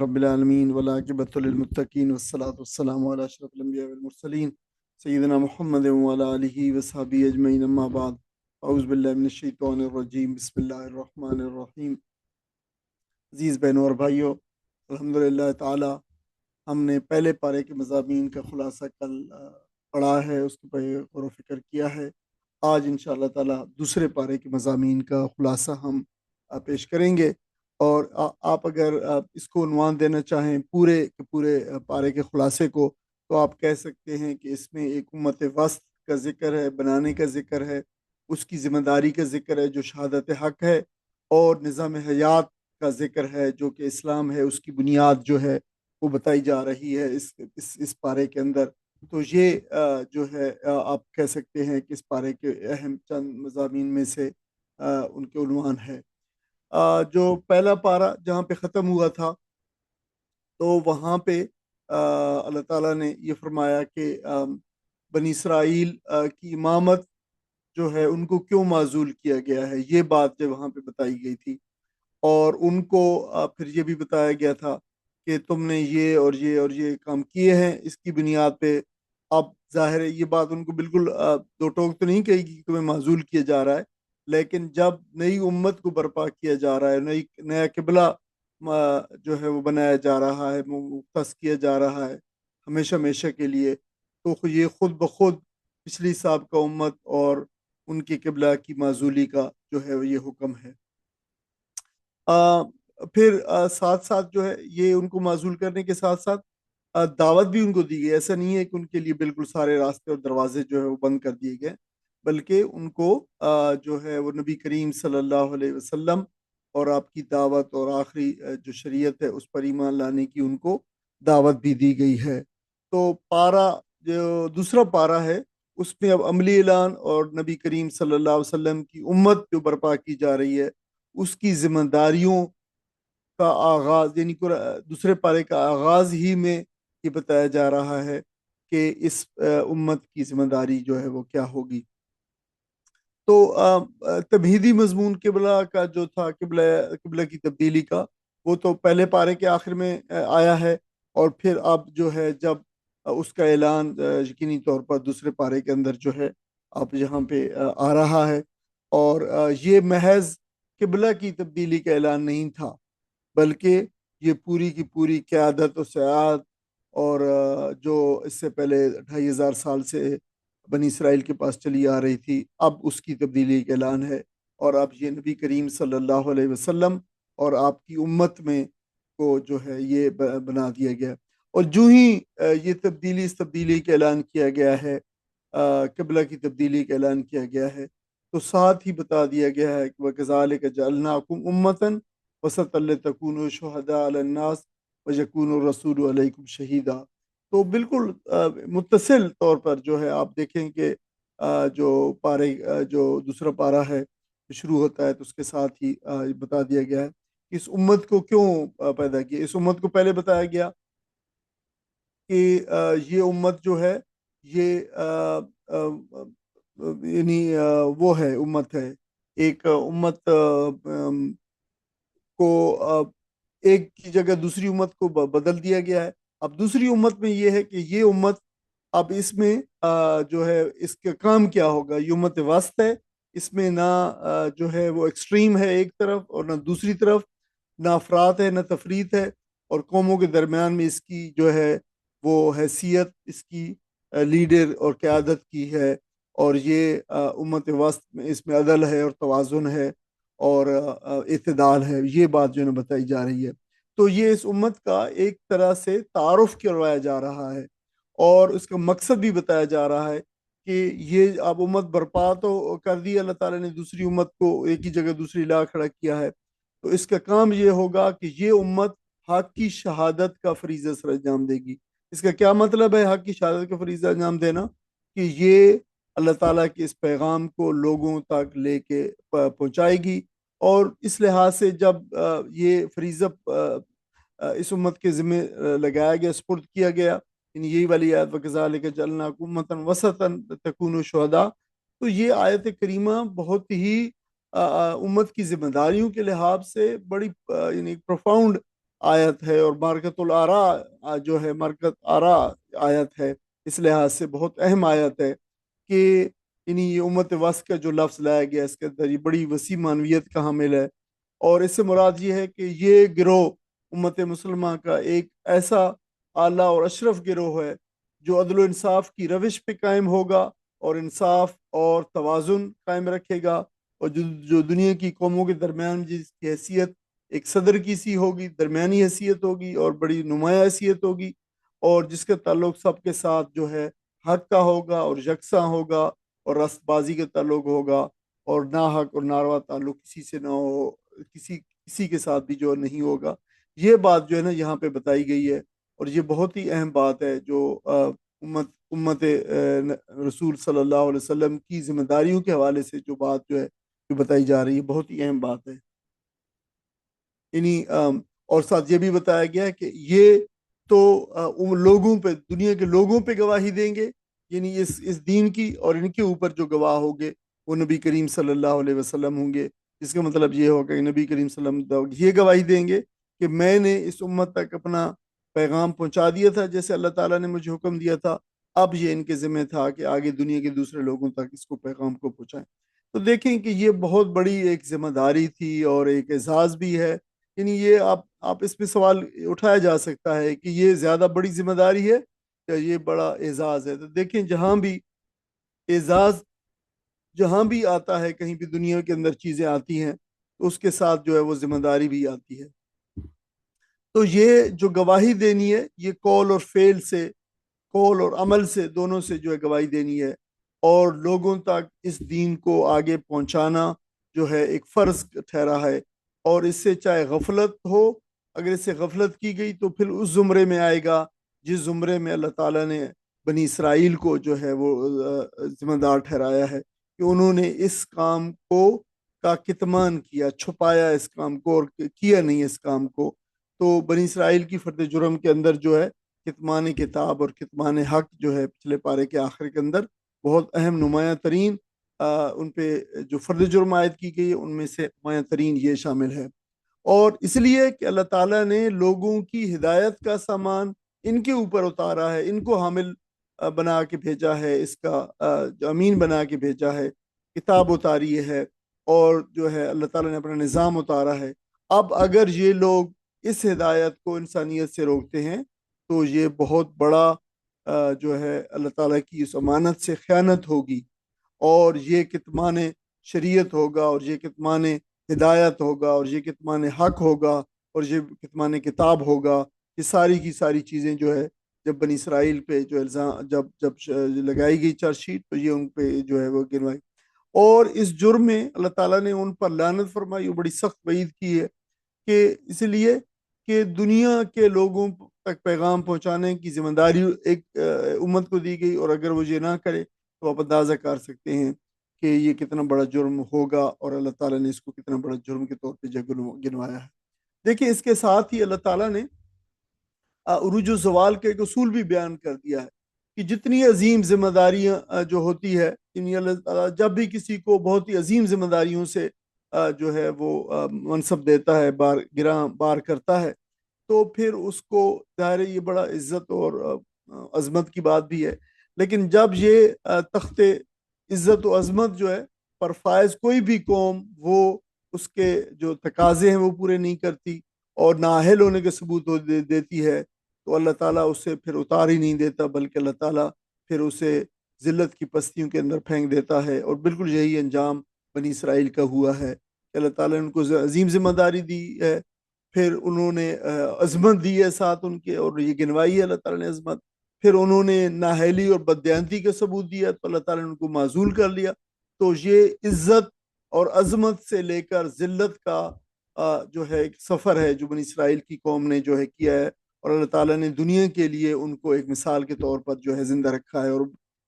رب العالمین والعاقبۃ للمتقین والصلاۃ والسلام علی اشرف الانبیاء والمرسلین سیدنا محمد وعلی آلہ وصحبہ اجمعین، اما بعد، اعوذ باللہ من الشیطان الرجیم، بسم اللہ الرحمن الرحیم۔ عزیز بہنوں اور بھائیوں، الحمدللہ تعالی ہم نے پہلے پارے کے مضامین کا خلاصہ کل پڑھا ہے، اس کے پر غور و فکر کیا ہے۔ آج انشاءاللہ تعالی دوسرے پارے کے مضامین کا خلاصہ ہم پیش کریں گے، اور آپ اگر اس کو عنوان دینا چاہیں پورے کے پورے پارے کے خلاصے کو، تو آپ کہہ سکتے ہیں کہ اس میں ایک امت وسط کا ذکر ہے، بنانے کا ذکر ہے، اس کی ذمہ داری کا ذکر ہے جو شہادت حق ہے، اور نظام حیات کا ذکر ہے جو کہ اسلام ہے، اس کی بنیاد جو ہے وہ بتائی جا رہی ہے اس پارے کے اندر۔ تو یہ جو ہے آپ کہہ سکتے ہیں کہ اس پارے کے اہم چند مضامین میں سے ان کے عنوان ہے۔ جو پہلا پارہ جہاں پہ ختم ہوا تھا، تو وہاں پہ اللہ تعالیٰ نے یہ فرمایا کہ بنی اسرائیل کی امامت جو ہے ان کو کیوں معزول کیا گیا ہے، یہ بات جو وہاں پہ بتائی گئی تھی، اور ان کو پھر یہ بھی بتایا گیا تھا کہ تم نے یہ اور یہ اور یہ کام کیے ہیں، اس کی بنیاد پہ اب ظاہر ہے یہ بات ان کو بالکل دو ٹوک تو نہیں کہے گی کہ تمہیں معزول کیا جا رہا ہے، لیکن جب نئی امت کو برپا کیا جا رہا ہے، نیا قبلہ جو ہے وہ بنایا جا رہا ہے، مختص کیا جا رہا ہے ہمیشہ ہمیشہ کے لیے، تو یہ خود بخود پچھلی سابقہ امت اور ان کی قبلہ کی معزولی کا جو ہے یہ حکم ہے۔ پھر ساتھ ساتھ جو ہے یہ ان کو معزول کرنے کے ساتھ ساتھ دعوت بھی ان کو دی گئی۔ ایسا نہیں ہے کہ ان کے لیے بالکل سارے راستے اور دروازے جو ہے وہ بند کر دیے گئے، بلکہ ان کو جو ہے وہ نبی کریم صلی اللہ علیہ وسلم اور آپ کی دعوت اور آخری جو شریعت ہے اس پر ایمان لانے کی ان کو دعوت بھی دی گئی ہے۔ تو پارہ جو دوسرا پارہ ہے، اس میں اب عملی اعلان اور نبی کریم صلی اللہ علیہ وسلم کی امت جو برپا کی جا رہی ہے اس کی ذمہ داریوں کا آغاز، یعنی دوسرے پارے کا آغاز ہی میں یہ بتایا جا رہا ہے کہ اس امت کی ذمہ داری جو ہے وہ کیا ہوگی۔ تو تمہیدی مضمون قبلہ کا جو تھا، قبلہ کی تبدیلی کا، وہ تو پہلے پارے کے آخر میں آیا ہے، اور پھر اب جو ہے جب اس کا اعلان یقینی طور پر دوسرے پارے کے اندر جو ہے اب یہاں پہ آ رہا ہے، اور یہ محض قبلہ کی تبدیلی کا اعلان نہیں تھا، بلکہ یہ پوری کی پوری قیادت و سیاحت، اور جو اس سے پہلے 2500 سال سے بنی اسرائیل کے پاس چلی آ رہی تھی، اب اس کی تبدیلی کا اعلان ہے، اور اب یہ نبی کریم صلی اللہ علیہ وسلم اور آپ کی امت میں کو جو ہے یہ بنا دیا گیا۔ اور جو ہی یہ اس تبدیلی کا اعلان کیا گیا ہے، قبلہ کی تبدیلی کا اعلان کیا گیا ہے، تو ساتھ ہی بتا دیا گیا ہے کہ وَكَذَلِكَ جَعَلْنَاكُمْ أُمَّةً وَسَطًا لِتَكُونُوا شُهَدَاءَ عَلَى النَّاسِ وَيَكُونَ الرَّسُولُ عَلَيْكُمْ شَهِيدًا۔ تو بالکل متصل طور پر جو ہے آپ دیکھیں کہ جو پارے جو دوسرا پارہ ہے شروع ہوتا ہے تو اس کے ساتھ ہی بتا دیا گیا ہے کہ اس امت کو کیوں پیدا کیا۔ اس امت کو پہلے بتایا گیا کہ یہ امت جو ہے یہ یعنی وہ ہے، امت ہے، ایک امت کو ایک کی جگہ دوسری امت کو بدل دیا گیا ہے۔ اب دوسری امت میں یہ ہے کہ یہ امت اب اس میں جو ہے اس کا کام کیا ہوگا۔ یہ امت وسط ہے، اس میں نہ جو ہے وہ ایکسٹریم ہے ایک طرف اور نہ دوسری طرف، نہ افراط ہے نہ تفریط ہے، اور قوموں کے درمیان میں اس کی جو ہے وہ حیثیت اس کی لیڈر اور قیادت کی ہے، اور یہ امت وسط میں اس میں عدل ہے اور توازن ہے اور اعتدال ہے، یہ بات جو ہے بتائی جا رہی ہے۔ تو یہ اس امت کا ایک طرح سے تعارف کروایا جا رہا ہے، اور اس کا مقصد بھی بتایا جا رہا ہے کہ یہ اب امت برپا تو کر دی، اللہ تعالیٰ نے دوسری امت کو ایک ہی جگہ دوسری لا کھڑا کیا ہے، تو اس کا کام یہ ہوگا کہ یہ امت حق کی شہادت کا فریضہ سر انجام دے گی۔ اس کا کیا مطلب ہے حق کی شہادت کا فریضہ انجام دینا؟ کہ یہ اللہ تعالیٰ کے اس پیغام کو لوگوں تک لے کے پہنچائے گی، اور اس لحاظ سے جب یہ فریضہ اس امت کے ذمہ لگایا گیا، سپرد کیا گیا، یعنی یہی والی آیت وَكَذَلِكَ جَعَلْنَاكُمْ أُمَّةً وَسَطًا لِتَكُونُوا شُهَدَاءَ، تو یہ آیت کریمہ بہت ہی امت کی ذمہ داریوں کے لحاظ سے بڑی یعنی پروفاؤنڈ آیت ہے، اور مارکت الآراء جو ہے، مارکت آراء آیت ہے، اس لحاظ سے بہت اہم آیت ہے کہ یعنی یہ امت وسط کا جو لفظ لایا گیا اس کے اندر یہ بڑی وسیع معنویت کا حامل ہے، اور اس سے مراد یہ ہے کہ یہ گروہ امت مسلمہ کا ایک ایسا اعلیٰ اور اشرف گروہ ہے جو عدل و انصاف کی روش پہ قائم ہوگا، اور انصاف اور توازن قائم رکھے گا، اور جو دنیا کی قوموں کے درمیان جس کی حیثیت ایک صدر کی سی ہوگی، درمیانی حیثیت ہوگی اور بڑی نمایاں حیثیت ہوگی، اور جس کا تعلق سب کے ساتھ جو ہے حق کا ہوگا اور یکساں ہوگا، اور رست بازی کا تعلق ہوگا، اور ناحق اور ناروا تعلق کسی سے نہ ہو، کسی کے ساتھ بھی جو نہیں ہوگا۔ یہ بات جو ہے نا یہاں پہ بتائی گئی ہے، اور یہ بہت ہی اہم بات ہے جو امت رسول صلی اللہ علیہ وسلم کی ذمہ داریوں کے حوالے سے جو بات جو ہے جو بتائی جا رہی ہے، بہت ہی اہم بات ہے۔ یعنی اور ساتھ یہ بھی بتایا گیا ہے کہ یہ تو ان لوگوں پہ، دنیا کے لوگوں پہ گواہی دیں گے، یعنی اس دین کی، اور ان کے اوپر جو گواہ ہوں گے وہ نبی کریم صلی اللہ علیہ وسلم ہوں گے، جس کا مطلب یہ ہوگا کہ نبی کریم صلی اللہ علیہ وسلم یہ گواہی دیں گے کہ میں نے اس امت تک اپنا پیغام پہنچا دیا تھا جیسے اللہ تعالیٰ نے مجھے حکم دیا تھا، اب یہ ان کے ذمہ تھا کہ آگے دنیا کے دوسرے لوگوں تک اس کو پیغام کو پہنچائیں۔ تو دیکھیں کہ یہ بہت بڑی ایک ذمہ داری تھی اور ایک اعزاز بھی ہے، یعنی یہ آپ اس پہ سوال اٹھایا جا سکتا ہے کہ یہ زیادہ بڑی ذمہ داری ہے یا یہ بڑا اعزاز ہے؟ تو دیکھیں جہاں بھی اعزاز جہاں بھی آتا ہے، کہیں بھی دنیا کے اندر چیزیں آتی ہیں تو اس کے ساتھ جو ہے وہ ذمہ داری بھی آتی ہے۔ تو یہ جو گواہی دینی ہے یہ قول اور فعل سے، قول اور عمل سے، دونوں سے جو ہے گواہی دینی ہے، اور لوگوں تک اس دین کو آگے پہنچانا جو ہے ایک فرض ٹھہرا ہے، اور اس سے چاہے غفلت ہو، اگر اس سے غفلت کی گئی تو پھر اس زمرے میں آئے گا جس زمرے میں اللہ تعالیٰ نے بنی اسرائیل کو جو ہے وہ ذمہ دار ٹھہرایا ہے کہ انہوں نے اس کام کو کا کتمان کیا، چھپایا اس کام کو اور کیا نہیں اس کام کو۔ تو بنی اسرائیل کی فرد جرم کے اندر جو ہے کتمان کتاب اور کتمان حق جو ہے پچھلے پارے کے آخر کے اندر بہت اہم نمایاں ترین ان پہ جو فرد جرم عائد کی گئی ان میں سے نمایاں ترین یہ شامل ہے، اور اس لیے کہ اللہ تعالیٰ نے لوگوں کی ہدایت کا سامان ان کے اوپر اتارا ہے، ان کو حامل بنا کے بھیجا ہے، اس کا جو امین بنا کے بھیجا ہے، کتاب اتاری ہے، اور جو ہے اللہ تعالیٰ نے اپنا نظام اتارا ہے۔ اب اگر یہ لوگ اس ہدایت کو انسانیت سے روکتے ہیں تو یہ بہت بڑا جو ہے اللہ تعالیٰ کی اس امانت سے خیانت ہوگی، اور یہ کتمان شریعت ہوگا، اور یہ کتمان ہدایت ہوگا، اور یہ کتمان حق ہوگا، اور یہ کتمان کتاب ہوگا۔ یہ ساری کی ساری چیزیں جو ہے جب بنی اسرائیل پہ جو الزام جب لگائی گئی چارج شیٹ تو یہ ان پہ جو ہے وہ گنوائی، اور اس جرم میں اللہ تعالیٰ نے ان پر لعنت فرمائی اور بڑی سخت وعید کی ہے کہ اس لیے کہ دنیا کے لوگوں تک پیغام پہنچانے کی ذمہ داری ایک امت کو دی گئی، اور اگر وہ یہ نہ کرے تو آپ اندازہ کر سکتے ہیں کہ یہ کتنا بڑا جرم ہوگا، اور اللہ تعالیٰ نے اس کو کتنا بڑا جرم کے طور پہ گنوایا ہے۔ دیکھیں اس کے ساتھ ہی اللہ تعالیٰ نے عروج و زوال کا ایک اصول بھی بیان کر دیا ہے کہ جتنی عظیم ذمہ داریاں جو ہوتی ہے، یعنی اللہ تعالیٰ جب بھی کسی کو بہت ہی عظیم ذمہ داریوں سے جو ہے وہ منصب دیتا ہے، گراں بار کرتا ہے، تو پھر اس کو ظاہر ہے یہ بڑا عزت اور عظمت کی بات بھی ہے، لیکن جب یہ تخت عزت و عظمت جو ہے پر فائز کوئی بھی قوم وہ اس کے جو تقاضے ہیں وہ پورے نہیں کرتی اور نااہل ہونے کے ثبوت دیتی ہے، تو اللہ تعالیٰ اسے پھر اتار ہی نہیں دیتا، بلکہ اللہ تعالیٰ پھر اسے ذلت کی پستیوں کے اندر پھینک دیتا ہے، اور بالکل یہی انجام بنی اسرائیل کا ہوا ہے کہ اللہ تعالیٰ نے ان کو عظیم ذمہ داری دی ہے، پھر انہوں نے عظمت دی ہے ساتھ ان کے، اور یہ گنوائی ہے اللہ تعالیٰ نے عظمت، پھر انہوں نے نااہلی اور بددیانتی کا ثبوت دیا تو اللہ تعالیٰ نے ان کو معزول کر لیا۔ تو یہ عزت اور عظمت سے لے کر ذلت کا جو ہے ایک سفر ہے جو بنی اسرائیل کی قوم نے جو ہے کیا ہے، اور اللہ تعالیٰ نے دنیا کے لیے ان کو ایک مثال کے طور پر جو ہے زندہ رکھا ہے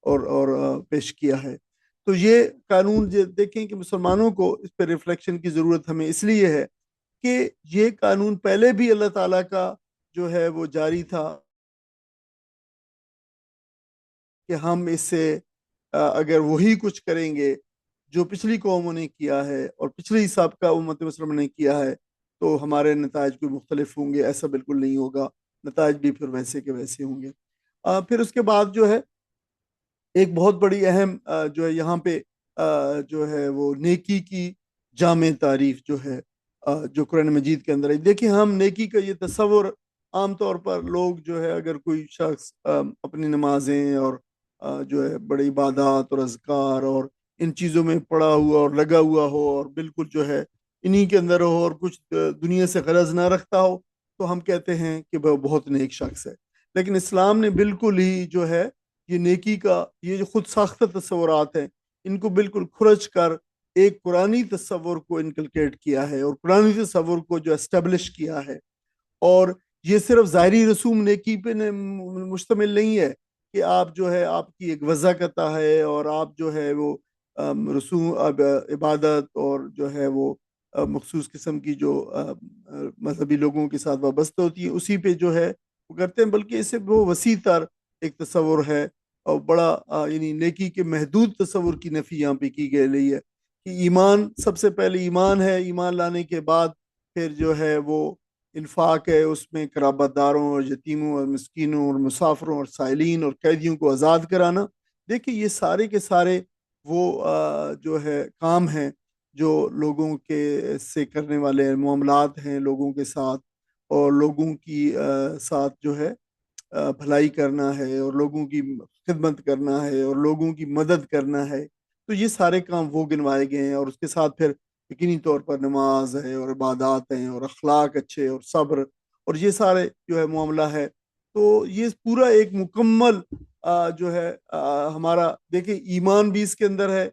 اور پیش کیا ہے۔ تو یہ قانون دیکھیں کہ مسلمانوں کو اس پہ ریفلیکشن کی ضرورت ہمیں اس لیے ہے کہ یہ قانون پہلے بھی اللہ تعالیٰ کا جو ہے وہ جاری تھا کہ ہم اس سے اگر وہی کچھ کریں گے جو پچھلی قوموں نے کیا ہے اور پچھلی سابقہ امت مسلم نے کیا ہے تو ہمارے نتائج کوئی مختلف ہوں گے، ایسا بالکل نہیں ہوگا، نتائج بھی پھر ویسے کے ویسے ہوں گے۔ پھر اس کے بعد جو ہے ایک بہت بڑی اہم جو ہے یہاں پہ جو ہے وہ نیکی کی جامع تعریف جو ہے جو قرآن مجید کے اندر ہے۔ دیکھیں ہم نیکی کا یہ تصور عام طور پر لوگ جو ہے اگر کوئی شخص اپنی نمازیں اور جو ہے بڑی عبادات اور اذکار اور ان چیزوں میں پڑا ہوا اور لگا ہوا ہو اور بالکل جو ہے انہی کے اندر ہو اور کچھ دنیا سے غرض نہ رکھتا ہو، تو ہم کہتے ہیں کہ وہ بہت نیک شخص ہے۔ لیکن اسلام نے بالکل ہی جو ہے یہ نیکی کا یہ جو خود ساختہ تصورات ہیں ان کو بالکل کھرچ کر ایک قرآنی تصور کو انکلکیٹ کیا ہے اور قرآنی تصور کو جو اسٹیبلش کیا ہے۔ اور یہ صرف ظاہری رسوم نیکی پہ مشتمل نہیں ہے کہ آپ جو ہے آپ کی ایک وضع کرتا ہے اور آپ جو ہے وہ رسوم عبادت اور جو ہے وہ مخصوص قسم کی جو مذہبی لوگوں کے ساتھ وابستہ ہوتی ہے اسی پہ جو ہے وہ کرتے ہیں، بلکہ اسے وہ وسیع تر ایک تصور ہے اور بڑا یعنی نیکی کے محدود تصور کی نفی یہاں پہ کی گئی ہے کہ ایمان سب سے پہلے ایمان ہے، ایمان لانے کے بعد پھر جو ہے وہ انفاق ہے، اس میں قرابت داروں اور یتیموں اور مسکینوں اور مسافروں اور سائلین اور قیدیوں کو آزاد کرانا۔ دیکھیں یہ سارے کے سارے وہ جو ہے کام ہیں جو لوگوں کے سے کرنے والے معاملات ہیں لوگوں کے ساتھ، اور لوگوں کی ساتھ جو ہے بھلائی کرنا ہے اور لوگوں کی خدمت کرنا ہے اور لوگوں کی مدد کرنا ہے۔ تو یہ سارے کام وہ گنوائے گئے ہیں، اور اس کے ساتھ پھر یقینی طور پر نماز ہے اور عبادات ہیں اور اخلاق اچھے اور صبر اور یہ سارے جو ہے معاملہ ہے۔ تو یہ پورا ایک مکمل جو ہے ہمارا دیکھیں ایمان بھی اس کے اندر ہے،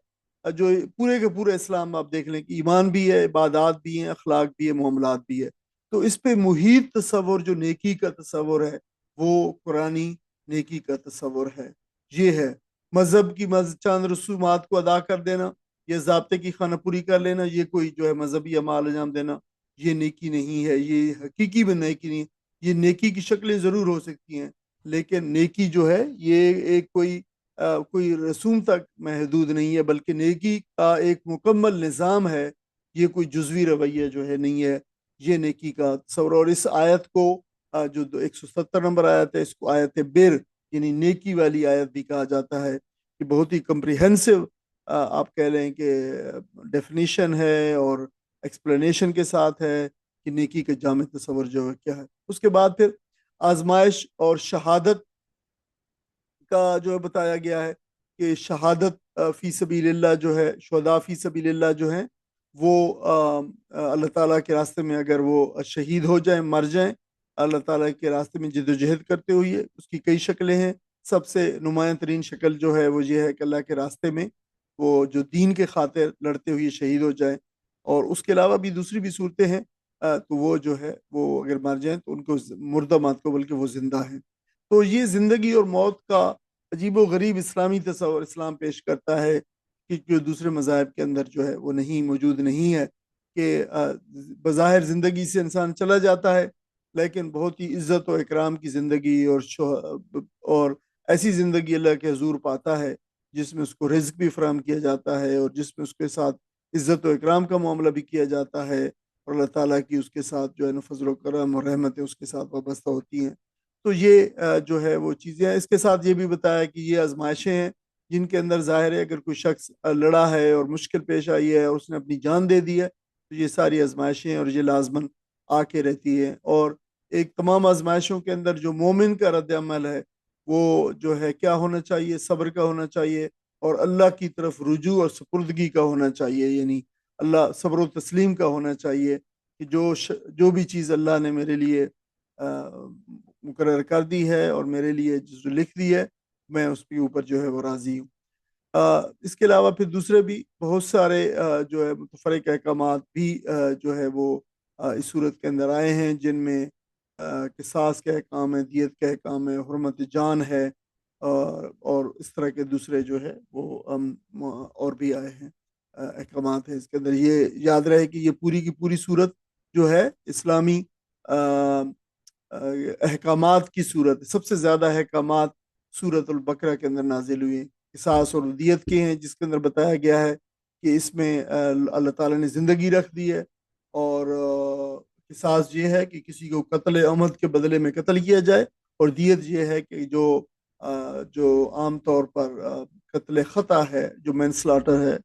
جو پورے کے پورے اسلام آپ دیکھ لیں کہ ایمان بھی ہے، عبادات بھی ہیں، اخلاق بھی ہے، معاملات بھی ہے۔ تو اس پہ محیط تصور جو نیکی کا تصور ہے وہ قرآنی نیکی کا تصور ہے۔ یہ ہے مذہب کی چاند رسومات کو ادا کر دینا، یہ ضابطے کی خانہ پوری کر لینا، یہ کوئی جو ہے مذہبی اعمال انجام دینا، یہ نیکی نہیں ہے، یہ حقیقی میں نیکی نہیں ہے۔ یہ نیکی کی شکلیں ضرور ہو سکتی ہیں لیکن نیکی جو ہے یہ ایک کوئی رسوم تک محدود نہیں ہے، بلکہ نیکی کا ایک مکمل نظام ہے، یہ کوئی جزوی رویہ جو ہے نہیں ہے، یہ نیکی کا تصور۔ اور اس آیت کو جو 170 نمبر آیت ہے اس کو آیت بر یعنی نیکی والی آیت بھی کہا جاتا ہے، کہ بہت ہی کمپریہنسو آپ کہہ لیں کہ ڈیفینیشن ہے اور ایکسپلینیشن کے ساتھ ہے کہ نیکی کا جامع تصور جو ہے کیا ہے۔ اس کے بعد پھر آزمائش اور شہادت کا جو ہے بتایا گیا ہے کہ شہادت فی سبیل اللہ جو ہے، شہداء فی سبیل اللہ جو ہیں وہ اللہ تعالیٰ کے راستے میں اگر وہ شہید ہو جائیں، مر جائیں اللہ تعالیٰ کے راستے میں جد و جہد کرتے ہوئے، اس کی کئی شکلیں ہیں۔ سب سے نمایاں ترین شکل جو ہے وہ یہ ہے کہ اللہ کے راستے میں وہ جو دین کے خاطر لڑتے ہوئے شہید ہو جائیں، اور اس کے علاوہ بھی دوسری بھی صورتیں ہیں تو وہ جو ہے وہ اگر مر جائیں تو ان کو مردہ مات کو بلکہ وہ زندہ ہیں۔ تو یہ زندگی اور موت کا عجیب و غریب اسلامی تصور اسلام پیش کرتا ہے کہ جو دوسرے مذاہب کے اندر جو ہے وہ نہیں موجود نہیں ہے، کہ بظاہر زندگی سے انسان چلا جاتا ہے لیکن بہت ہی عزت و اکرام کی زندگی اور ایسی زندگی اللہ کے حضور پاتا ہے جس میں اس کو رزق بھی فراہم کیا جاتا ہے اور جس میں اس کے ساتھ عزت و اکرام کا معاملہ بھی کیا جاتا ہے، اور اللہ تعالیٰ کی اس کے ساتھ جو ہے فضل و کرم اور رحمتیں اس کے ساتھ وابستہ ہوتی ہیں۔ تو یہ جو ہے وہ چیزیں ہیں۔ اس کے ساتھ یہ بھی بتایا کہ یہ آزمائشیں ہیں جن کے اندر ظاہر ہے اگر کوئی شخص لڑا ہے اور مشکل پیش آئی ہے اور اس نے اپنی جان دے دی ہے تو یہ ساری آزمائشیں اور یہ لازماً آ کے رہتی ہے۔ اور ایک تمام آزمائشوں کے اندر جو مومن کا رد عمل ہے وہ جو ہے کیا ہونا چاہیے، صبر کا ہونا چاہیے اور اللہ کی طرف رجوع اور سپردگی کا ہونا چاہیے، یعنی اللہ صبر و تسلیم کا ہونا چاہیے کہ جو بھی چیز اللہ نے میرے لیے مقرر کر دی ہے اور میرے لیے جو لکھ دی ہے میں اس کے اوپر جو ہے وہ راضی ہوں۔ اس کے علاوہ پھر دوسرے بھی بہت سارے جو ہے متفرق احکامات بھی جو ہے وہ اس صورت کے اندر آئے ہیں، جن میں قصاص کے احکام ہے، دیت کے احکام ہے، حرمت جان ہے، اور اس طرح کے دوسرے جو ہے وہ اور بھی آئے ہیں احکامات ہیں اس کے اندر۔ یہ یاد رہے کہ یہ پوری کی پوری صورت جو ہے اسلامی احکامات کی صورت، سب سے زیادہ احکامات سورۃ البقرہ کے اندر نازل ہوئے ہیں، قصاص اور دیت کے ہیں، جس کے اندر بتایا گیا ہے کہ اس میں اللہ تعالیٰ نے زندگی رکھ دی ہے اور قصاص یہ ہے کہ کسی کو قتل عمد کے بدلے میں قتل کیا جائے، اور دیت یہ ہے کہ جو عام طور پر قتل خطا ہے، جو مین سلاٹر ہے،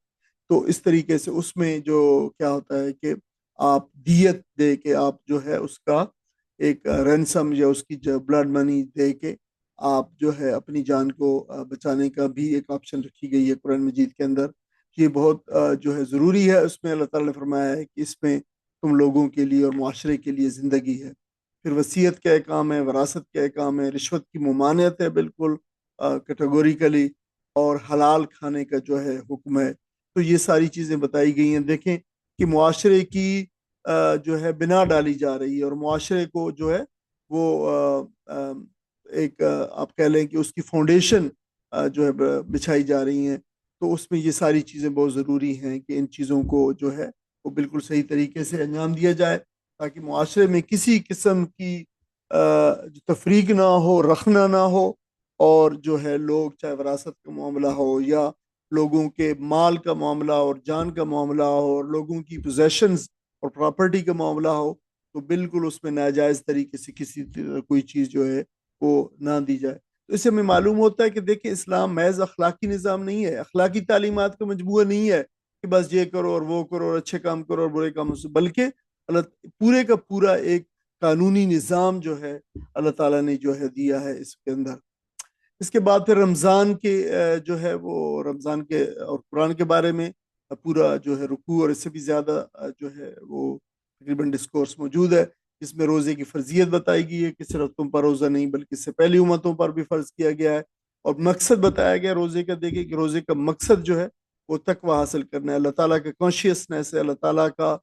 تو اس طریقے سے اس میں جو کیا ہوتا ہے کہ آپ دیت دے کے آپ جو ہے اس کا ایک رینسم یا اس کی جو بلڈ منی دے کے آپ جو ہے اپنی جان کو بچانے کا بھی ایک آپشن رکھی گئی ہے قرآن مجید کے اندر۔ یہ بہت جو ہے ضروری ہے، اس میں اللہ تعالیٰ نے فرمایا ہے کہ اس میں تم لوگوں کے لیے اور معاشرے کے لیے زندگی ہے۔ پھر وصیت کا ایک کام ہے، وراثت کا ایک کام ہے، رشوت کی ممانعت ہے بالکل کیٹیگوریکلی، اور حلال کھانے کا جو ہے حکم ہے۔ تو یہ ساری چیزیں بتائی گئی ہیں۔ دیکھیں کہ معاشرے کی جو ہے بنا ڈالی جا رہی ہے، اور معاشرے کو جو ہے وہ ایک آپ کہہ لیں کہ اس کی فاؤنڈیشن جو ہے بچھائی جا رہی ہیں۔ تو اس میں یہ ساری چیزیں بہت ضروری ہیں کہ ان چیزوں کو جو ہے وہ بالکل صحیح طریقے سے انجام دیا جائے، تاکہ معاشرے میں کسی قسم کی تفریق نہ ہو، رخنا نہ ہو، اور جو ہے لوگ چاہے وراثت کا معاملہ ہو یا لوگوں کے مال کا معاملہ اور جان کا معاملہ ہو اور لوگوں کی پوزیشنز اور پراپرٹی کا معاملہ ہو، تو بالکل اس میں ناجائز طریقے سے کسی کوئی چیز جو ہے وہ نہ دی جائے۔ تو اس سے ہمیں معلوم ہوتا ہے کہ دیکھیں اسلام محض اخلاقی نظام نہیں ہے، اخلاقی تعلیمات کا مجموعہ نہیں ہے کہ بس یہ کرو اور وہ کرو اور اچھے کام کرو اور برے کام سے، بلکہ پورے کا پورا ایک قانونی نظام جو ہے اللہ تعالیٰ نے جو ہے دیا ہے اس کے اندر۔ اس کے بعد پھر رمضان کے جو ہے وہ رمضان کے اور قرآن کے بارے میں پورا جو ہے رکوع اور اس سے بھی زیادہ جو ہے وہ تقریباً ڈسکورس موجود ہے، جس میں روزے کی فرضیت بتائی گئی ہے کہ صرف تم پر روزہ نہیں بلکہ اس سے پہلی امتوں پر بھی فرض کیا گیا ہے، اور مقصد بتایا گیا روزے کا۔ دیکھیں کہ روزے کا مقصد جو ہے وہ تقوی حاصل کرنا ہے، اللہ تعالیٰ کا کانشیسنیس ہے، اللہ تعالیٰ کا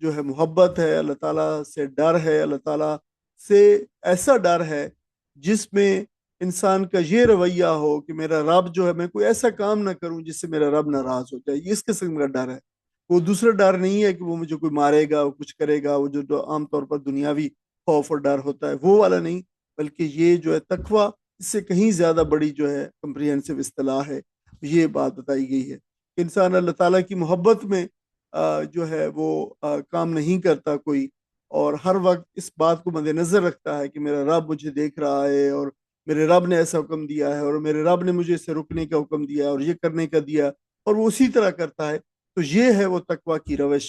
جو ہے محبت ہے، اللہ تعالیٰ سے ڈر ہے، اللہ تعالیٰ سے ایسا ڈر ہے جس میں انسان کا یہ رویہ ہو کہ میرا رب جو ہے، میں کوئی ایسا کام نہ کروں جس سے میرا رب ناراض ہو جائے۔ یہ اس قسم کا ڈر ہے، وہ دوسرا ڈر نہیں ہے کہ وہ مجھے کوئی مارے گا، وہ کچھ کرے گا، وہ جو عام طور پر دنیاوی خوف اور ڈر ہوتا ہے وہ والا نہیں، بلکہ یہ جو ہے تقوی اس سے کہیں زیادہ بڑی جو ہے کمپریہنسو اصطلاح ہے۔ یہ بات بتائی گئی ہے کہ انسان اللہ تعالیٰ کی محبت میں جو ہے وہ کام نہیں کرتا کوئی، اور ہر وقت اس بات کو مد نظر رکھتا ہے کہ میرا رب مجھے دیکھ رہا ہے، اور میرے رب نے ایسا حکم دیا ہے، اور میرے رب نے مجھے اسے رکنے کا حکم دیا ہے اور یہ کرنے کا دیا، اور وہ اسی طرح کرتا ہے۔ تو یہ ہے وہ تقوی کی روش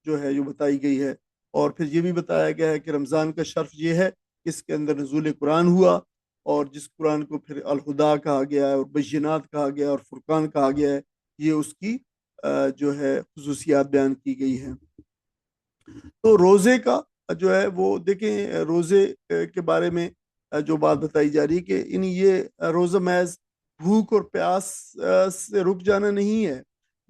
جو ہے جو بتائی گئی ہے۔ اور پھر یہ بھی بتایا گیا ہے کہ رمضان کا شرف یہ ہے کہ اس کے اندر نزول قرآن ہوا، اور جس قرآن کو پھر الہدا کہا گیا ہے اور بینات کہا گیا اور فرقان کہا گیا ہے، یہ اس کی جو ہے خصوصیات بیان کی گئی ہیں۔ تو روزے کا جو ہے وہ دیکھیں روزے کے بارے میں جو بات بتائی جا رہی ہے کہ یہ روزہ محض بھوک اور پیاس سے رک جانا نہیں ہے،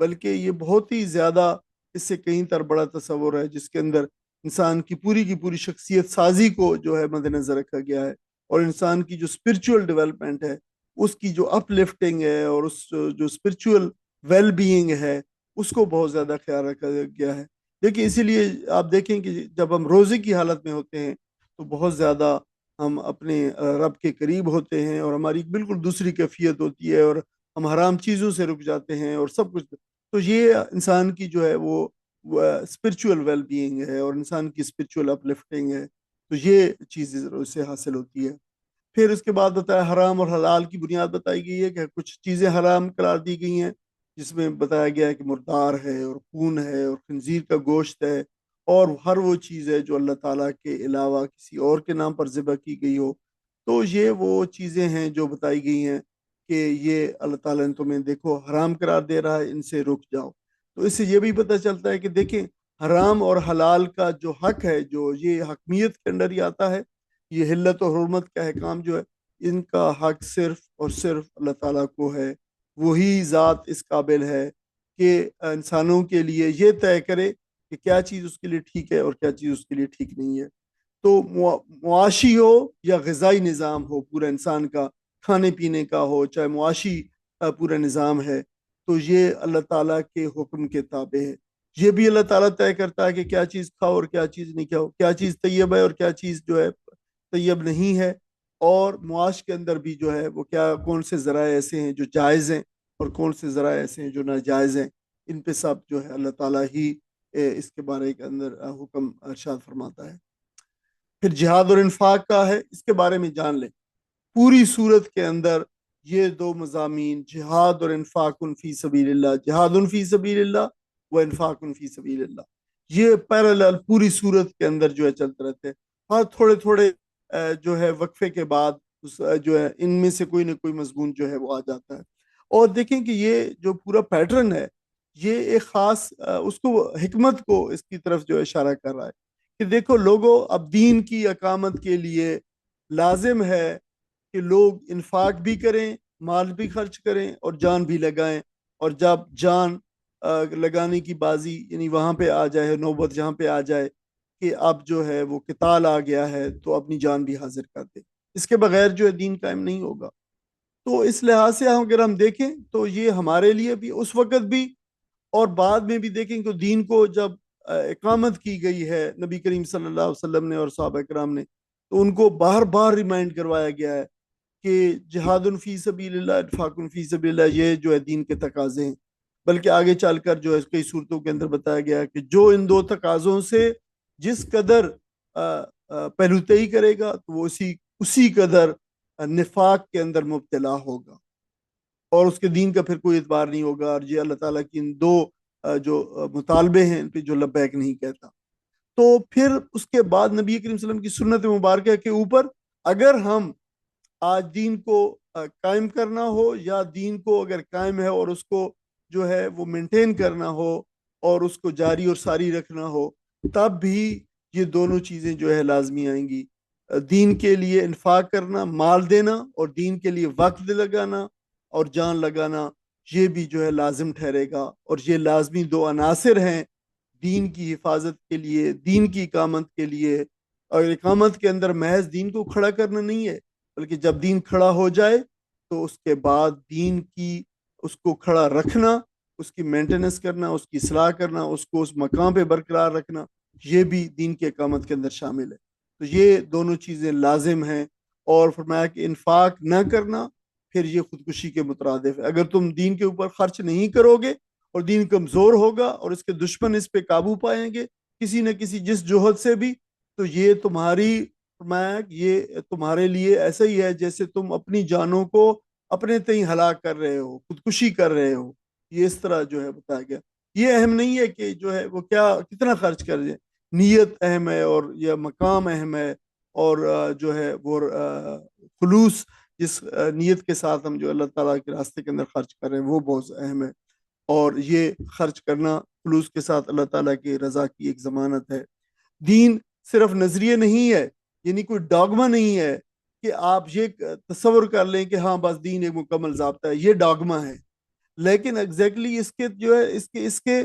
بلکہ یہ بہت ہی زیادہ اس سے کہیں تر بڑا تصور ہے، جس کے اندر انسان کی پوری شخصیت سازی کو جو ہے مد نظر رکھا گیا ہے، اور انسان کی جو اسپرچول ڈیولپمنٹ ہے، اس کی جو اپ لفٹنگ ہے اور اس جو اسپرچول ویل بینگ ہے، اس کو بہت زیادہ خیال رکھا گیا ہے۔ دیکھیں اسی لیے آپ دیکھیں کہ جب ہم روزے کی حالت میں ہوتے ہیں تو بہت زیادہ ہم اپنے رب کے قریب ہوتے ہیں، اور ہماری بالکل دوسری کیفیت ہوتی ہے، اور ہم حرام چیزوں سے رک جاتے ہیں اور سب کچھ۔ تو یہ انسان کی جو ہے وہ اسپرچول ویل بینگ ہے اور انسان کی اسپرچول اپ لفٹنگ ہے، تو یہ چیز اس سے حاصل ہوتی ہے۔ پھر اس کے بعد بتایا حرام اور حلال کی بنیاد بتائی گئی ہے کہ کچھ چیزیں حرام قرار دی گئی ہیں، جس میں بتایا گیا ہے کہ مردار ہے اور خون ہے اور خنزیر کا گوشت ہے، اور ہر وہ چیز ہے جو اللہ تعالیٰ کے علاوہ کسی اور کے نام پر ذبح کی گئی ہو۔ تو یہ وہ چیزیں ہیں جو بتائی گئی ہیں کہ یہ اللہ تعالیٰ نے تمہیں دیکھو حرام قرار دے رہا ہے، ان سے رک جاؤ۔ تو اس سے یہ بھی پتہ چلتا ہے کہ دیکھیں حرام اور حلال کا جو حق ہے، جو یہ حکمیت کے اندر ہی آتا ہے، یہ حلت و حرمت کا احکام جو ہے، ان کا حق صرف اور صرف اللہ تعالیٰ کو ہے۔ وہی ذات اس قابل ہے کہ انسانوں کے لیے یہ طے کرے کہ کیا چیز اس کے لیے ٹھیک ہے اور کیا چیز اس کے لیے ٹھیک نہیں ہے۔ تو معاشی ہو یا غذائی نظام ہو پورا انسان کا، کھانے پینے کا ہو، چاہے معاشی پورا نظام ہے، تو یہ اللہ تعالیٰ کے حکم کے تابع ہے۔ یہ بھی اللہ تعالیٰ طے کرتا ہے کہ کیا چیز کھاؤ اور کیا چیز نہیں کھاؤ، کیا چیز طیب ہے اور کیا چیز جو ہے طیب نہیں ہے، اور معاش کے اندر بھی جو ہے وہ کون سے ذرائع ایسے ہیں جو جائز ہیں اور کون سے ذرائع ایسے ہیں جو ناجائز ہیں۔ ان پہ سب جو ہے اللہ تعالیٰ ہی اس کے بارے کے اندر حکم ارشاد فرماتا ہے۔ پھر جہاد اور انفاق کا ہے، اس کے بارے میں جان لیں۔ پوری صورت کے اندر یہ دو مضامین، جہاد اور انفاق فی سبیل اللہ، جہاد فی سبیل اللہ و انفاق فی سبیل اللہ، یہ پیرالل پوری صورت کے اندر جو ہے چلتے رہتے ہیں۔ ہاں تھوڑے تھوڑے جو ہے وقفے کے بعد جو ہے ان میں سے کوئی نہ کوئی مضمون جو ہے وہ آ جاتا ہے۔ اور دیکھیں کہ یہ جو پورا پیٹرن ہے، یہ ایک خاص اس کو حکمت کو اس کی طرف جو اشارہ کر رہا ہے کہ دیکھو لوگوں، اب دین کی اقامت کے لیے لازم ہے کہ لوگ انفاق بھی کریں، مال بھی خرچ کریں اور جان بھی لگائیں۔ اور جب جان لگانے کی بازی یعنی وہاں پہ آ جائے، نوبت جہاں پہ آ جائے کہ اب جو ہے وہ قتال آ گیا ہے، تو اپنی جان بھی حاضر کر دے، اس کے بغیر جو ہے دین قائم نہیں ہوگا۔ تو اس لحاظ سے اگر ہم دیکھیں تو یہ ہمارے لیے بھی اس وقت بھی اور بعد میں بھی دیکھیں کہ دین کو جب اقامت کی گئی ہے نبی کریم صلی اللہ علیہ وسلم نے اور صحابہ کرام نے، تو ان کو بار بار ریمائنڈ کروایا گیا ہے کہ جہاد فی سبیل اللہ، انفاق فی سبیل اللہ، یہ جو ہے دین کے تقاضے ہیں۔ بلکہ آگے چل کر جو ہے کئی صورتوں کے اندر بتایا گیا ہے کہ جو ان دو تقاضوں سے جس قدر پہلوتئی کرے گا تو وہ اسی قدر نفاق کے اندر مبتلا ہوگا اور اس کے دین کا پھر کوئی اعتبار نہیں ہوگا، اور یہ اللہ تعالیٰ کی ان دو جو مطالبے ہیں ان پہ جو لبیک نہیں کہتا۔ تو پھر اس کے بعد نبی کریم صلی اللہ علیہ وسلم کی سنت مبارکہ کے اوپر اگر ہم آج دین کو قائم کرنا ہو، یا دین کو اگر قائم ہے اور اس کو جو ہے وہ مینٹین کرنا ہو اور اس کو جاری اور ساری رکھنا ہو، تب بھی یہ دونوں چیزیں جو ہے لازمی آئیں گی۔ دین کے لیے انفاق کرنا، مال دینا، اور دین کے لیے وقت لگانا اور جان لگانا، یہ بھی جو ہے لازم ٹھہرے گا۔ اور یہ لازمی دو عناصر ہیں دین کی حفاظت کے لیے، دین کی اقامت کے لیے۔ اور اقامت کے اندر محض دین کو کھڑا کرنا نہیں ہے، بلکہ جب دین کھڑا ہو جائے تو اس کے بعد دین کی اس کو کھڑا رکھنا، اس کی مینٹیننس کرنا، اس کی اصلاح کرنا، اس کو اس مقام پہ برقرار رکھنا، یہ بھی دین کی اقامت کے اندر شامل ہے۔ تو یہ دونوں چیزیں لازم ہیں۔ اور فرمایا کہ انفاق نہ کرنا پھر یہ خودکشی کے مترادف ہے۔ اگر تم دین کے اوپر خرچ نہیں کرو گے اور دین کمزور ہوگا اور اس کے دشمن اس پہ قابو پائیں گے کسی نہ کسی جس جوہد سے بھی، تو یہ تمہارے لیے ایسا ہی ہے جیسے تم اپنی جانوں کو اپنے تئیں ہلاک کر رہے ہو، خودکشی کر رہے ہو۔ یہ اس طرح جو ہے بتایا گیا۔ یہ اہم نہیں ہے کہ جو ہے وہ کتنا خرچ کر جائے، نیت اہم ہے اور یہ مقام اہم ہے، اور جو ہے وہ خلوص جس نیت کے ساتھ ہم جو اللہ تعالیٰ کے راستے کے اندر خرچ کر رہے ہیں وہ بہت اہم ہے۔ اور یہ خرچ کرنا خلوص کے ساتھ اللہ تعالیٰ کی رضا کی ایک ضمانت ہے۔ دین صرف نظریے نہیں ہے، یعنی کوئی ڈاگما نہیں ہے کہ آپ یہ تصور کر لیں کہ ہاں بس دین ایک مکمل ضابطہ ہے، یہ ڈاگما ہے۔ لیکن ایگزیکٹلی اس کے جو ہے اس کے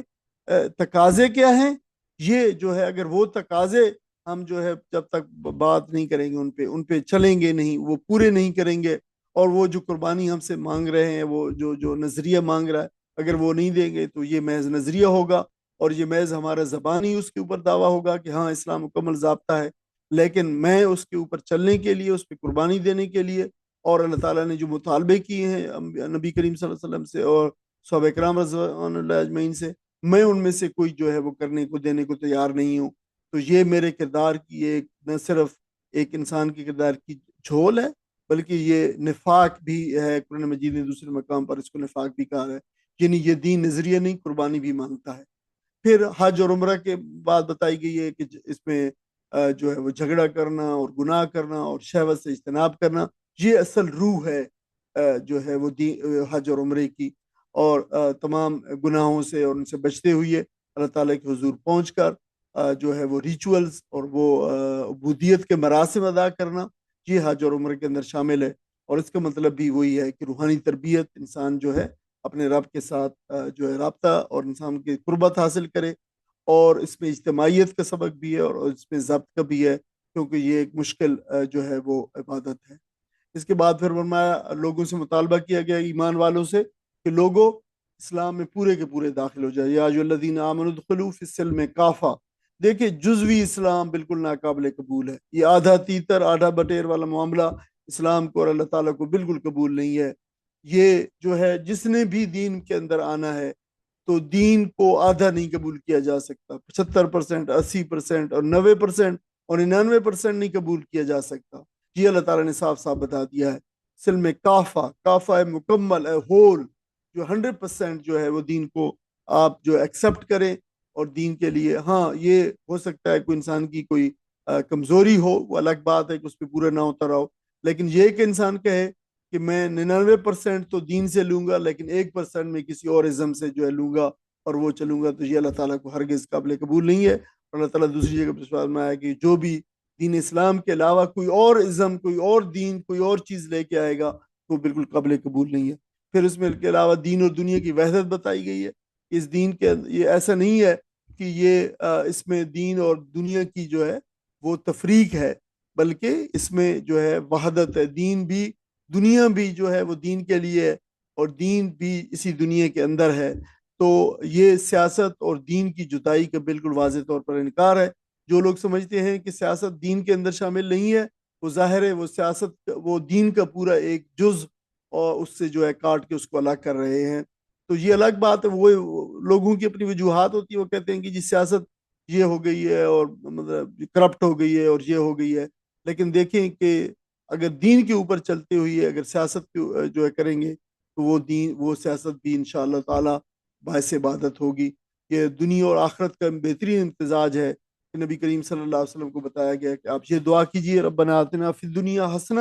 تقاضے کیا ہیں، یہ جو ہے اگر وہ تقاضے ہم جو ہے جب تک بات نہیں کریں گے ان پہ چلیں گے نہیں، وہ پورے نہیں کریں گے، اور وہ جو قربانی ہم سے مانگ رہے ہیں، وہ جو نظریہ مانگ رہا ہے، اگر وہ نہیں دیں گے تو یہ محض نظریہ ہوگا، اور یہ محض ہمارا زبانی اس کے اوپر دعویٰ ہوگا کہ ہاں اسلام مکمل ضابطہ ہے، لیکن میں اس کے اوپر چلنے کے لیے، اس پہ قربانی دینے کے لیے، اور اللہ تعالیٰ نے جو مطالبے کیے ہیں نبی کریم صلی اللہ علیہ وسلم سے اور صحابہ کرام رضوان اللہ اجمعین سے، میں ان میں سے کوئی جو ہے وہ کرنے کو دینے کو تیار نہیں ہوں۔ تو یہ میرے کردار کی ایک نہ صرف ایک انسان کے کردار کی جھول ہے، بلکہ یہ نفاق بھی ہے۔ قرآن مجید نے دوسرے مقام پر اس کو نفاق بھی کہا ہے، یعنی یہ دین نظریہ نہیں، قربانی بھی مانگتا ہے۔ پھر حج اور عمرہ کے بعد بتائی گئی ہے کہ اس میں جو ہے وہ جھگڑا کرنا اور گناہ کرنا اور شہوت سے اجتناب کرنا، یہ اصل روح ہے جو ہے وہ حج اور عمرے کی۔ اور تمام گناہوں سے اور ان سے بچتے ہوئے اللہ تعالیٰ کے حضور پہنچ کر جو ہے وہ ریچولز اور وہ عبودیت کے مراسم ادا کرنا، یہ حج اور عمرے کے اندر شامل ہے۔ اور اس کا مطلب بھی وہی ہے کہ روحانی تربیت، انسان جو ہے اپنے رب کے ساتھ جو ہے رابطہ اور انسان کی قربت حاصل کرے، اور اس میں اجتماعیت کا سبق بھی ہے اور اس میں ضبط کا بھی ہے، کیونکہ یہ ایک مشکل جو ہے وہ عبادت ہے۔ اس کے بعد پھر فرمایا لوگوں سے مطالبہ کیا گیا ایمان والوں سے کہ لوگوں اسلام میں پورے کے پورے داخل ہو جائے۔ یا ایھا الذین آمنوا ادخلوا فی السلم کافہ۔ دیکھیں جزوی اسلام بالکل ناقابل قبول ہے، یہ آدھا تیتر آدھا بٹیر والا معاملہ اسلام کو اور اللہ تعالیٰ کو بالکل قبول نہیں ہے۔ یہ جو ہے جس نے بھی دین کے اندر آنا ہے تو دین کو آدھا نہیں قبول کیا جا سکتا، 75%، 80% اور 90% اور 99% نہیں قبول کیا جا سکتا۔ یہ اللہ تعالیٰ نے صاف صاف بتا دیا ہے۔ سلم کافہ، کافہ مکمل ہے، ہول، جو 100% جو ہے وہ دین کو آپ جو ایکسپٹ کریں، اور دین کے لیے ہاں یہ ہو سکتا ہے کوئی انسان کی کوئی کمزوری ہو، وہ الگ بات ہے کہ اس پہ پورا نہ ہوتا رہو، لیکن یہ کہ انسان کہے کہ میں 99% تو دین سے لوں گا لیکن 1% میں کسی اور ازم سے جو ہے لوں گا اور وہ چلوں گا، تو یہ اللہ تعالیٰ کو ہرگز قابل قبول نہیں ہے۔ اور اللہ تعالیٰ دوسری جگہ پر میں آیا کہ جو بھی دین اسلام کے علاوہ کوئی اور ازم، کوئی اور دین، کوئی اور چیز لے کے آئے گا تو بالکل قابل قبول نہیں ہے۔ پھر اس میں کے علاوہ دین اور دنیا کی وحدت بتائی گئی ہے۔ اس دین کے یہ ایسا نہیں ہے کہ یہ اس میں دین اور دنیا کی جو ہے وہ تفریق ہے، بلکہ اس میں جو ہے وحدت ہے۔ دین بھی، دنیا بھی جو ہے وہ دین کے لیے ہے، اور دین بھی اسی دنیا کے اندر ہے۔ تو یہ سیاست اور دین کی جدائی کا بالکل واضح طور پر انکار ہے۔ جو لوگ سمجھتے ہیں کہ سیاست دین کے اندر شامل نہیں ہے، وہ ظاہر ہے وہ سیاست، وہ دین کا پورا ایک جز اور اس سے جو ہے کاٹ کے اس کو الگ کر رہے ہیں۔ تو یہ الگ بات ہے، وہ لوگوں کی اپنی وجوہات ہوتی ہے، وہ کہتے ہیں کہ جی سیاست یہ ہو گئی ہے اور مطلب کرپٹ ہو گئی ہے اور یہ ہو گئی ہے، لیکن دیکھیں کہ اگر دین کے اوپر چلتے ہوئے اگر سیاست جو ہے کریں گے تو وہ دین، وہ سیاست بھی انشاءاللہ تعالی باعث عبادت ہوگی۔ یہ دنیا اور آخرت کا بہترین امتزاج ہے کہ نبی کریم صلی اللہ علیہ وسلم کو بتایا گیا کہ آپ یہ دعا کیجئے، ربنا آتنا فی الدنیا حسنہ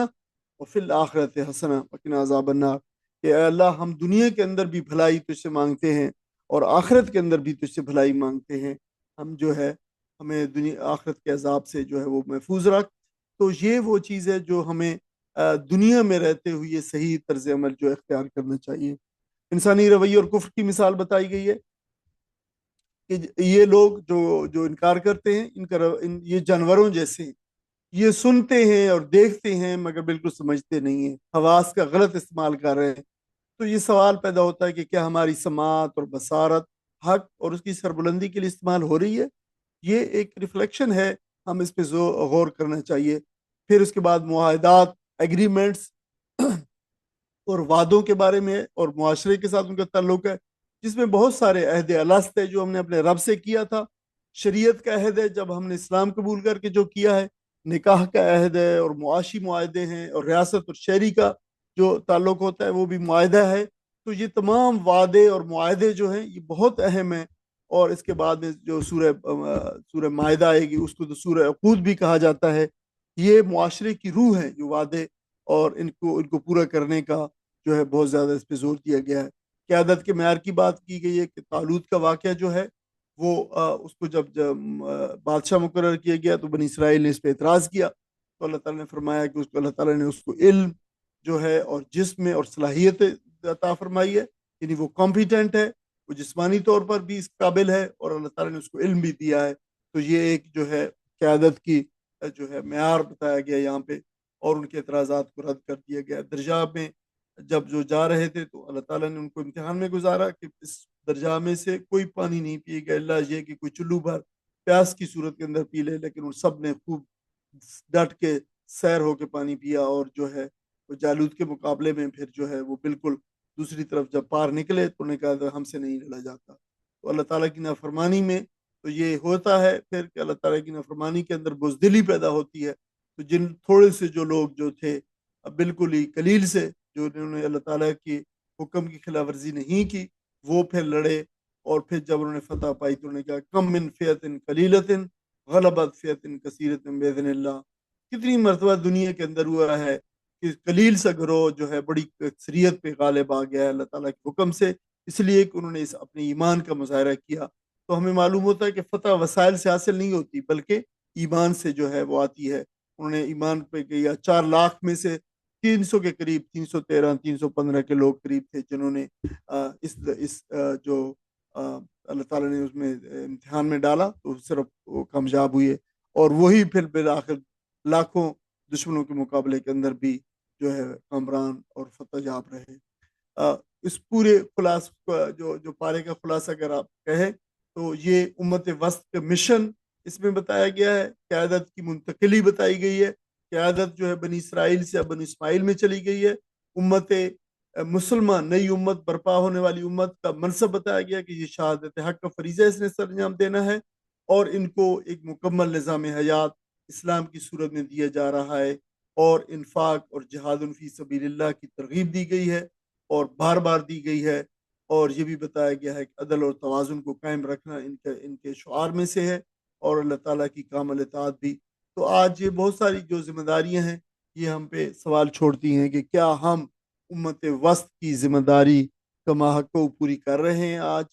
وفی الآخرت حسنہ وقنا عذاب النار، کہ اے اللہ ہم دنیا کے اندر بھی بھلائی تجھ سے مانگتے ہیں اور آخرت کے اندر بھی تجھ سے بھلائی مانگتے ہیں، ہم جو ہے ہمیں دنیا آخرت کے عذاب سے جو ہے وہ محفوظ رکھ۔ تو یہ وہ چیز ہے جو ہمیں دنیا میں رہتے ہوئے صحیح طرز عمل جو اختیار کرنا چاہیے۔ انسانی رویے اور کفر کی مثال بتائی گئی ہے کہ یہ لوگ جو جو انکار کرتے ہیں، یہ جانوروں جیسے ہیں، یہ سنتے ہیں اور دیکھتے ہیں مگر بالکل سمجھتے نہیں ہیں، حواس کا غلط استعمال کر رہے ہیں۔ تو یہ سوال پیدا ہوتا ہے کہ کیا ہماری سماعت اور بصارت حق اور اس کی سربلندی کے لیے استعمال ہو رہی ہے؟ یہ ایک ریفلیکشن ہے، ہم اس پہ غور کرنا چاہیے۔ پھر اس کے بعد معاہدات، ایگریمنٹس اور وعدوں کے بارے میں اور معاشرے کے ساتھ ان کا تعلق ہے، جس میں بہت سارے عہد الست ہے جو ہم نے اپنے رب سے کیا تھا۔ شریعت کا عہد ہے جب ہم نے اسلام قبول کر کے جو کیا ہے، نکاح کا عہد ہے اور معاشی معاہدے ہیں، اور ریاست اور شہری کا جو تعلق ہوتا ہے وہ بھی معاہدہ ہے۔ تو یہ تمام وعدے اور معاہدے جو ہیں یہ بہت اہم ہیں۔ اور اس کے بعد میں جو سورہ معاہدہ آئے گی اس کو تو سورہ عقود بھی کہا جاتا ہے۔ یہ معاشرے کی روح ہے جو وعدے، اور ان کو پورا کرنے کا جو ہے بہت زیادہ اس پہ زور دیا گیا ہے۔ قیادت کے معیار کی بات کی گئی ہے کہ طالوت کا واقعہ جو ہے وہ اس کو جب بادشاہ مقرر کیا گیا تو بنی اسرائیل نے اس پہ اعتراض کیا، تو اللہ تعالیٰ نے فرمایا کہ اس کو اللہ تعالیٰ نے اس کو علم جو ہے اور جسم اور صلاحیت عطا فرمائی ہے، یعنی وہ کمپیٹنٹ ہے، وہ جسمانی طور پر بھی اس قابل ہے، اور اللہ تعالیٰ نے اس کو علم بھی دیا ہے۔ تو یہ ایک جو ہے قیادت کی جو ہے معیار بتایا گیا یہاں پہ، اور ان کے اعتراضات کو رد کر دیا گیا۔ درجہ میں جب جو جا رہے تھے تو اللہ تعالیٰ نے ان کو امتحان میں گزارا کہ اس درجہ میں سے کوئی پانی نہیں پیے گا اللہ یہ کہ کوئی چلو بھر پیاس کی صورت کے اندر پی لے، لیکن ان سب نے خوب ڈٹ کے سیر ہو کے پانی پیا، اور جو ہے وہ جالوت کے مقابلے میں پھر جو ہے وہ بالکل دوسری طرف جب پار نکلے تو انہوں نے کہا ہم سے نہیں لڑا جاتا۔ تو اللہ تعالیٰ کی نافرمانی میں تو یہ ہوتا ہے پھر کہ اللہ تعالیٰ کی نافرمانی کے اندر بزدلی پیدا ہوتی ہے۔ تو جن تھوڑے سے جو لوگ جو تھے بالکل ہی قلیل سے، جو انہوں نے اللہ تعالیٰ کی حکم کی خلاف ورزی نہیں کی، وہ پھر لڑے، اور پھر جب انہوں نے فتح پائی تو انہوں نے کہا کم من فیت قلیلت غلبت فیت کثیرت باذن اللہ۔ کتنی مرتبہ دنیا کے اندر ہوا ہے کہ قلیل سا گروہ جو ہے بڑی اکثریت پہ غالب آ گیا ہے اللہ تعالیٰ کے حکم سے، اس لیے کہ انہوں نے اپنے ایمان کا مظاہرہ کیا۔ تو ہمیں معلوم ہوتا ہے کہ فتح وسائل سے حاصل نہیں ہوتی بلکہ ایمان سے جو ہے وہ آتی ہے۔ انہوں نے ایمان پہ کیا، 4 لاکھ میں سے 300 کے قریب، 313 315 کے لوگ قریب تھے جنہوں نے اس جو اللہ تعالیٰ نے اس میں امتحان میں ڈالا تو صرف وہ کامیاب ہوئے، اور وہی پھر بالآخر لاکھوں دشمنوں کے مقابلے کے اندر بھی جو ہے کامران اور فتح یاب رہے۔ اس پورے خلاصہ جو پارے کا خلاصہ اگر آپ کہیں تو یہ امت وسط کا مشن اس میں بتایا گیا ہے، قیادت کی منتقلی بتائی گئی ہے۔ قیادت جو ہے بنی اسرائیل سے بنی اسماعیل میں چلی گئی ہے۔ امت مسلمان نئی امت برپا ہونے والی امت کا منصب بتایا گیا کہ یہ شہادت حق کا فریضہ اس نے سر انجام دینا ہے، اور ان کو ایک مکمل نظام حیات اسلام کی صورت میں دیا جا رہا ہے، اور انفاق اور جہاد فی سبیل اللہ کی ترغیب دی گئی ہے اور بار بار دی گئی ہے، اور یہ بھی بتایا گیا ہے کہ عدل اور توازن کو قائم رکھنا ان کے شعار میں سے ہے، اور اللہ تعالیٰ کی کامل اطاعت بھی۔ تو آج یہ بہت ساری جو ذمہ داریاں ہیں یہ ہم پہ سوال چھوڑتی ہیں کہ کیا ہم امت وسط کی ذمہ داری کما حق کو پوری کر رہے ہیں آج؟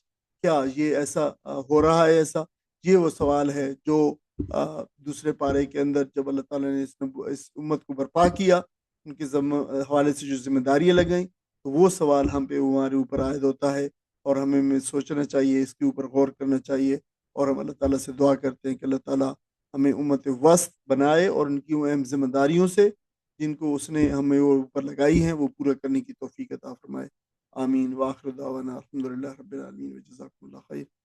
کیا یہ ایسا ہو رہا ہے ایسا؟ یہ وہ سوال ہے جو دوسرے پارے کے اندر جب اللہ تعالیٰ نے اس امت کو برپا کیا، ان کے حوالے سے جو ذمہ داریاں لگائیں، تو وہ سوال ہم پہ ہمارے اوپر عائد ہوتا ہے، اور ہمیں سوچنا چاہیے، اس کے اوپر غور کرنا چاہیے، اور ہم اللہ تعالیٰ سے دعا کرتے ہیں کہ اللہ تعالیٰ ہمیں امت وسط بنائے، اور ان کی اہم ذمہ داریوں سے جن کو اس نے ہمیں وہ اوپر لگائی ہیں وہ پورا کرنے کی توفیق عطا فرمائے۔ آمین، واخر دعوانا الحمدللہ رب العالمین، وجزاکم اللہ خیر۔